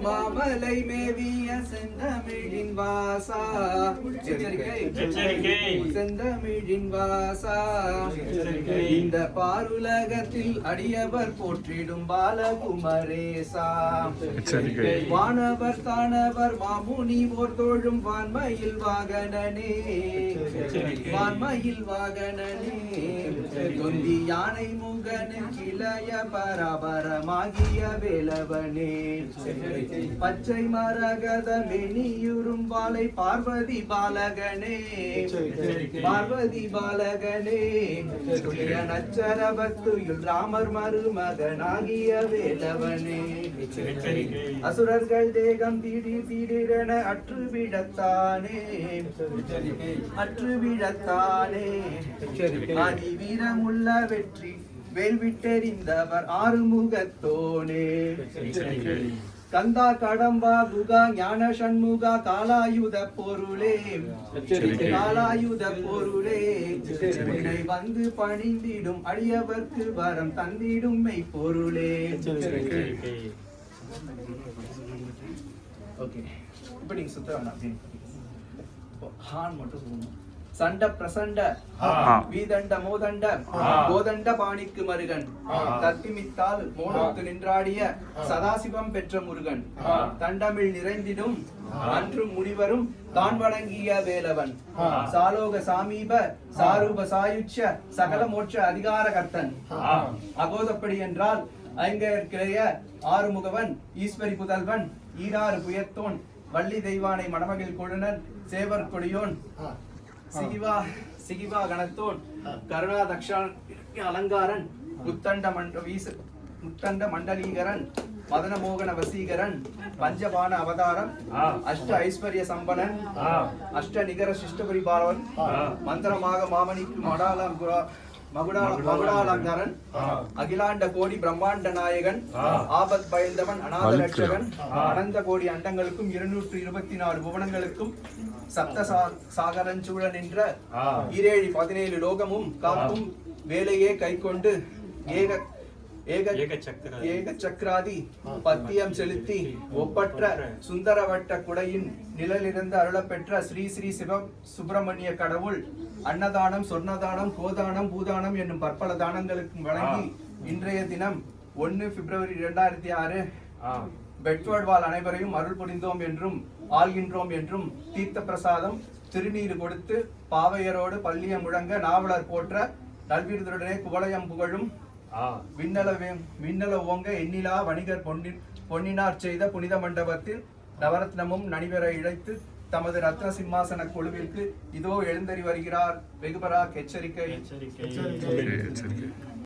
மாமலை மேவிய செந்தமிழின் வாசா செந்தமிழின் வாசா இந்த பாருலகத்தில் அடியவர் போற்றிடும் பாலகுமரேசா வானவர் தானவர் மாமுனி ஓர் தோழும் வான்மையில் வாகனனே வான்மையில் வாகனனே தொந்தி யானை முகனு கிளைய பராபரமாகிய வேலவனே பச்சை மரகத மெனியுறும் வாளை பார்வதி பாலகனே பார்வதி பாலகனே நச்சரவத்துயில் ராமர் மருமகனாகிய வேலவனே அசுரர்கள் தேகம் திடீரென அற்றுவிடத்தானே அற்றுவிடத்தானே ஆதி வீரமுள்ள வெற்றி வேல் விட்டெறிந்தவர் ஆறுமுகத்தோனே கந்தா கடம்பா குகா ஞான சண்முகா காலாயுத பொருளே காலாயுத பொருளே உன்னை வந்து பணிந்திடும் அடியவர்க்கு வரம் தந்திடும் மெய் பொருளே. ஓகே, இப்ப நீங்க சுத்தம் ஹான் மட்டும் சொல்லணும். சண்ட பிரசண்ட வீதண்ட மோதண்ட கோதண்ட பாணிக்கு மருகன் தத்திமித்தால் மோனோக்கு நின்றாடிய சதாசிவம் பெற்ற முருகன் தண்டமிழ் நிறைந்திடும் அன்றும் முனிவரும் தான் வணங்கிய வேலவன் சாலோக சாமீப சாரூப சாயுச்ச சகல மோட்ச அதிகார கர்த்தன் அகோதப்படி என்றால் ஐங்கேய ஆறுமுகவன் ஈஸ்வரி புதல்வன் ஈராறு புயத்தோன் வள்ளி தெய்வானை மணமகிழ் கொழுனன் சேவர் கொடியோன் சிகிவா கணத்தோன் கருணா தக்ஷான் அலங்காரன் முத்தண்ட மண்டலீகரன் மதன மோகன வசீகரன் பஞ்சபான அவதாரம் அஷ்ட ஐஸ்வர்ய சம்பனன் அஷ்ட நிகர சிஷ்டபுரி பாலவன் மந்திரமாக மாமணிக்கு மகுடாலங்கரன் அகிலாண்ட கோடி பிரம்மாண்ட நாயகன் ஆபத் பயந்தவன் அநாத ரட்சகன் அனந்த கோடி அண்டங்களுக்கும் 224 புவனங்களுக்கும் சப்த சாகரஞ்சூழ நின்ற 17 லோகமும் காக்கும் வேலையே கைக்கொண்டு ஏக சக்கராதி பத்தியம் செலுத்தி ஒப்பற்ற சுந்தரவட்ட குடையின் நிழலிருந்து அருளப்பெற்ற ஸ்ரீ ஸ்ரீ சுப்பிரமணிய கடவுள் அன்னதானம் சொர்ணதானம் கோதானம் பூதானம் என்னும் பற்பல தானங்களுக்கு வழங்கி இன்றைய தினம் 1 பிப்ரவரி 2006 பெட்வர்ட் வாழ் அனைவரையும் அருள் புரிந்தோம் என்றும் ஆள்கின்றோம் என்றும் தீர்த்த பிரசாதம் திருநீர் கொடுத்து பாவையரோடு பள்ளிய முழங்க நாவலர் போற்ற நல்விருதுடனே குவலயம் புகழும் விண்ணல ஓங்க எண்ணிலா வணிகர் பொன்னினார் செய்த புனித மண்டபத்தில் நவரத்னமும் நனிவர இழைத்து தமது ரத்ன சிம்மாசன குழுவிற்கு இதோ எழுந்தறி வருகிறார் வெகுபரா எச்சரிக்கை.